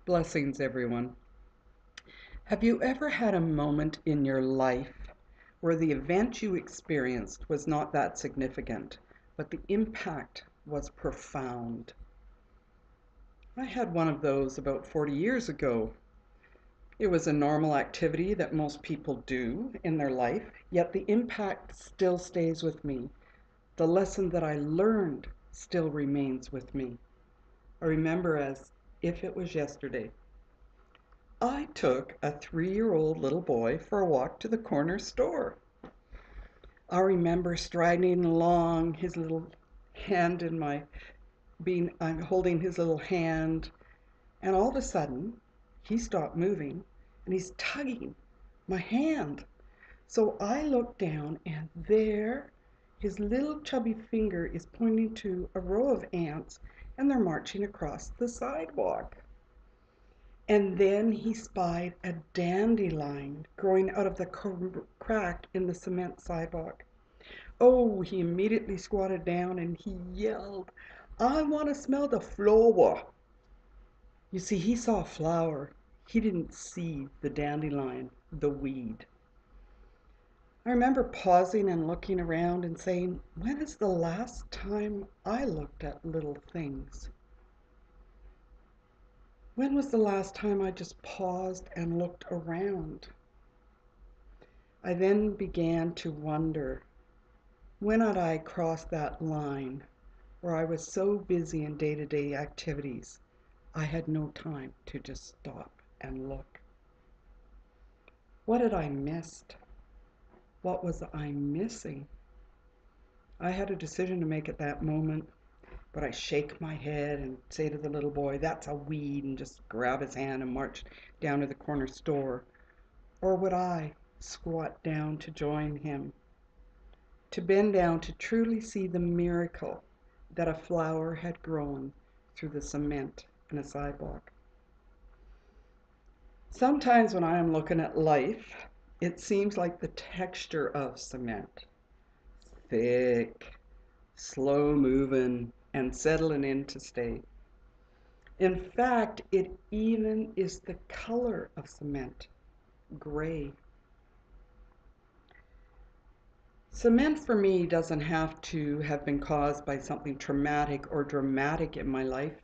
Blessings, everyone. Have you ever had a moment in your life where the event you experienced was not that significant, but the impact was profound? I had one of those about 40 years ago. It was a normal activity that most people do in their life, yet the impact still stays with me. The lesson that I learned still remains with me. I remember as if it was yesterday. I took a 3-year-old little boy for a walk to the corner store. I remember striding along, his little hand in my I'm holding his little hand, and all of a sudden he stopped moving and he's tugging my hand. So I look down, and there his little chubby finger is pointing to a row of ants, and they're marching across the sidewalk. And then he spied a dandelion growing out of the crack in the cement sidewalk. Oh, he immediately squatted down and he yelled, "I want to smell the flower." You see, he saw a flower. He didn't see the dandelion, the weed. I remember pausing and looking around and saying, when is the last time I looked at little things? When was the last time I just paused and looked around? I then began to wonder, when had I crossed that line where I was so busy in day-to-day activities, I had no time to just stop and look. What had I missed? What was I missing? I had a decision to make at that moment. But I shake my head and say to the little boy, "That's a weed," and just grab his hand and march down to the corner store? Or would I squat down to join him, to bend down to truly see the miracle that a flower had grown through the cement in a sidewalk? Sometimes when I am looking at life, it seems like the texture of cement, thick, slow moving, and settling in to stay. In fact, it even is the color of cement, gray. Cement for me doesn't have to have been caused by something traumatic or dramatic in my life.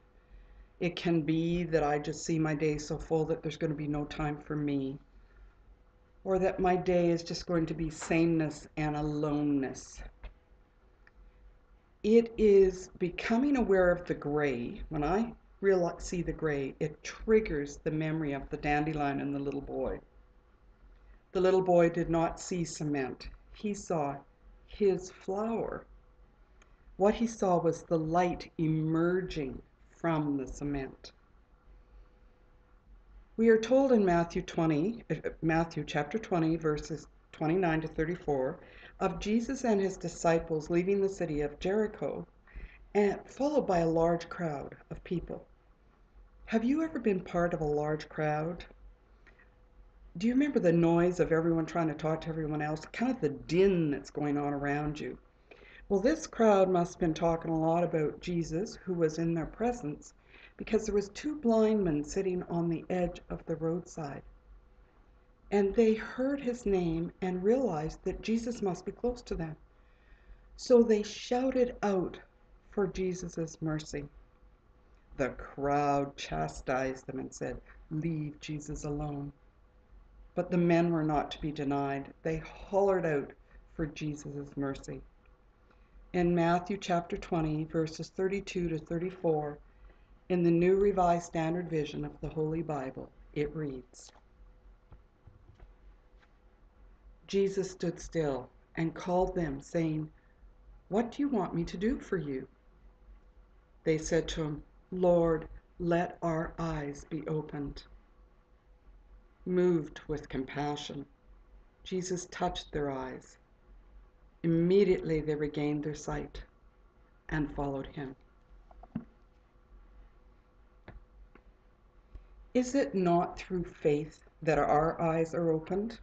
It can be that I just see my day so full that there's going to be no time for me, or that my day is just going to be sameness and aloneness. It is becoming aware of the gray. When I see the gray, it triggers the memory of the dandelion and the little boy. The little boy did not see cement. He saw his flower. What he saw was the light emerging from the cement. We are told in Matthew chapter 20, verses 29 to 34, of Jesus and his disciples leaving the city of Jericho, and followed by a large crowd of people. Have you ever been part of a large crowd? Do you remember the noise of everyone trying to talk to everyone else? Kind of the din that's going on around you. Well, this crowd must have been talking a lot about Jesus, who was in their presence, because there was 2 blind men sitting on the edge of the roadside. And they heard his name and realized that Jesus must be close to them. So they shouted out for Jesus' mercy. The crowd chastised them and said, "Leave Jesus alone." But the men were not to be denied. They hollered out for Jesus' mercy. In Matthew chapter 20, verses 32 to 34, in the New Revised Standard Version of the Holy Bible, it reads, Jesus stood still and called them, saying, "What do you want me to do for you?" They said to him, "Lord, let our eyes be opened." Moved with compassion, Jesus touched their eyes. Immediately they regained their sight and followed him. Is it not through faith that our eyes are opened?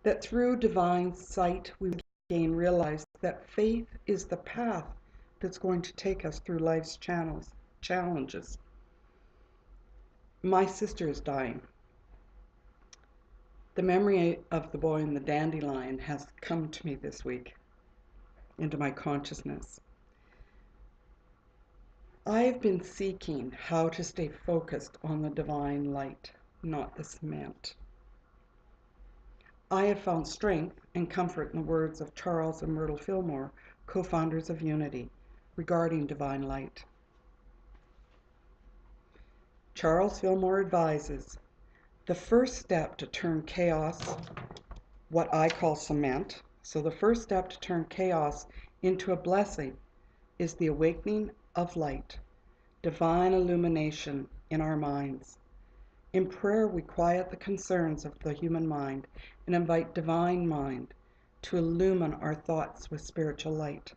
That through divine sight we again realize that faith is the path that's going to take us through life's challenges. My sister is dying. The memory of the boy in the dandelion has come to me this week, into my consciousness. I've been seeking how to stay focused on the divine light, not the cement. I have found strength and comfort in the words of Charles and Myrtle Fillmore, co-founders of Unity, regarding divine light. Charles Fillmore advises, the first step to turn chaos, what I call cement, so the first step to turn chaos into a blessing is the awakening of light, divine illumination in our minds. In prayer, we quiet the concerns of the human mind and invite divine mind to illumine our thoughts with spiritual light.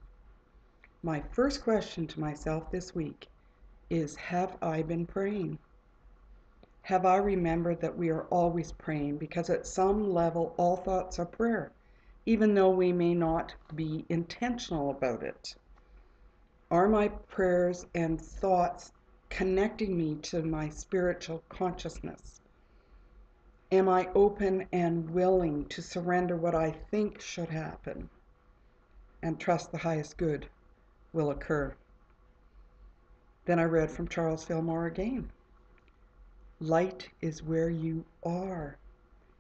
My first question to myself this week is, have I been praying? Have I remembered that we are always praying, because at some level all thoughts are prayer, even though we may not be intentional about it? Are my prayers and thoughts connecting me to my spiritual consciousness? Am I open and willing to surrender what I think should happen and trust the highest good will occur? Then I read from Charles Fillmore again. Light is where you are,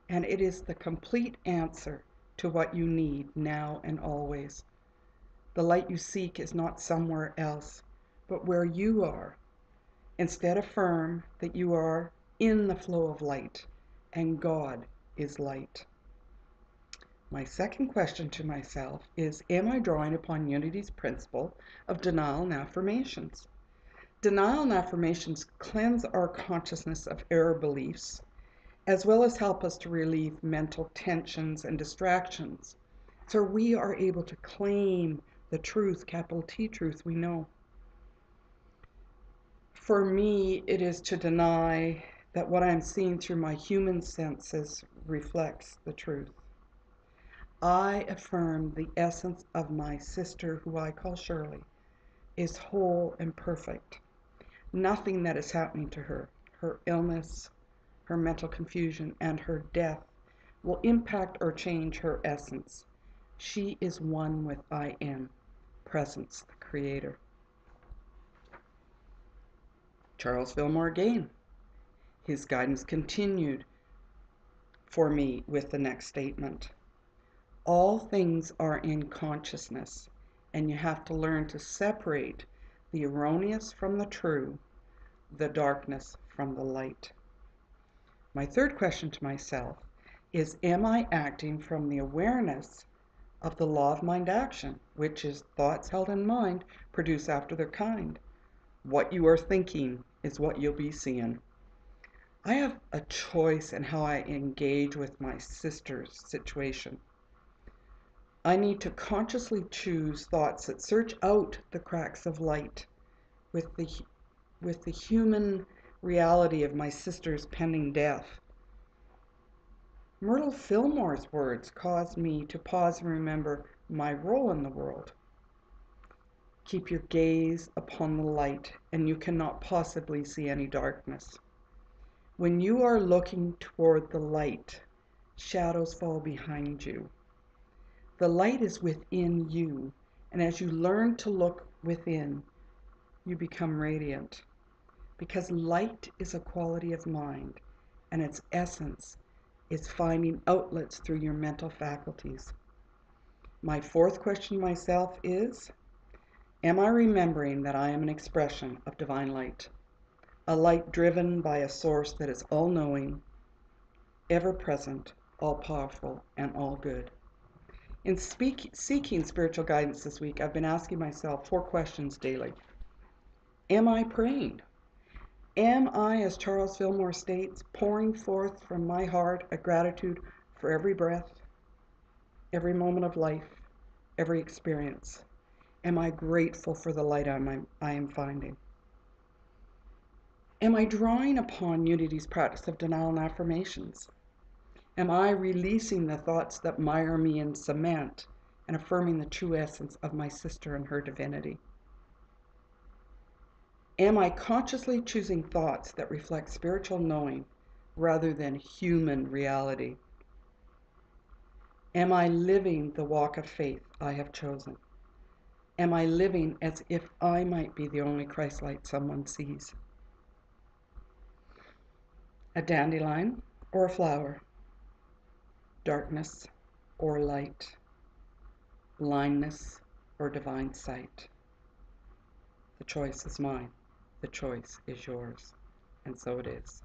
and it is the complete answer to what you need now and always. The light you seek is not somewhere else, but where you are. Instead, affirm that you are in the flow of light, and God is light. My second question to myself is, am I drawing upon Unity's principle of denial and affirmations? Denial and affirmations cleanse our consciousness of error beliefs, as well as help us to relieve mental tensions and distractions, so we are able to claim the truth, capital T truth, we know. For me, it is to deny that what I'm seeing through my human senses reflects the truth. I affirm the essence of my sister, who I call Shirley, is whole and perfect. Nothing that is happening to her, her illness, her mental confusion, and her death will impact or change her essence. She is one with I Am, Presence, the Creator. Charles Fillmore again. His guidance continued for me with the next statement. All things are in consciousness, and you have to learn to separate the erroneous from the true, the darkness from the light. My third question to myself is, am I acting from the awareness of the law of mind action, which is thoughts held in mind produce after their kind? What you are thinking is what you'll be seeing. I have a choice in how I engage with my sister's situation. I need to consciously choose thoughts that search out the cracks of light with the human reality of my sister's pending death. Myrtle Fillmore's words caused me to pause and remember my role in the world. Keep your gaze upon the light, and you cannot possibly see any darkness. When you are looking toward the light, shadows fall behind you. The light is within you, and as you learn to look within, you become radiant. Because light is a quality of mind, and its essence is finding outlets through your mental faculties. My fourth question to myself is, am I remembering that I am an expression of divine light? A light driven by a source that is all-knowing, ever-present, all-powerful, and all-good. In seeking spiritual guidance this week, I've been asking myself 4 questions daily. Am I praying? Am I, as Charles Fillmore states, pouring forth from my heart a gratitude for every breath, every moment of life, every experience? Am I grateful for the light I am finding? Am I drawing upon Unity's practice of denial and affirmations? Am I releasing the thoughts that mire me in cement and affirming the true essence of my sister and her divinity? Am I consciously choosing thoughts that reflect spiritual knowing rather than human reality? Am I living the walk of faith I have chosen? Am I living as if I might be the only Christ-light someone sees? A dandelion or a flower? Darkness or light? Blindness or divine sight? The choice is mine. The choice is yours. And so it is.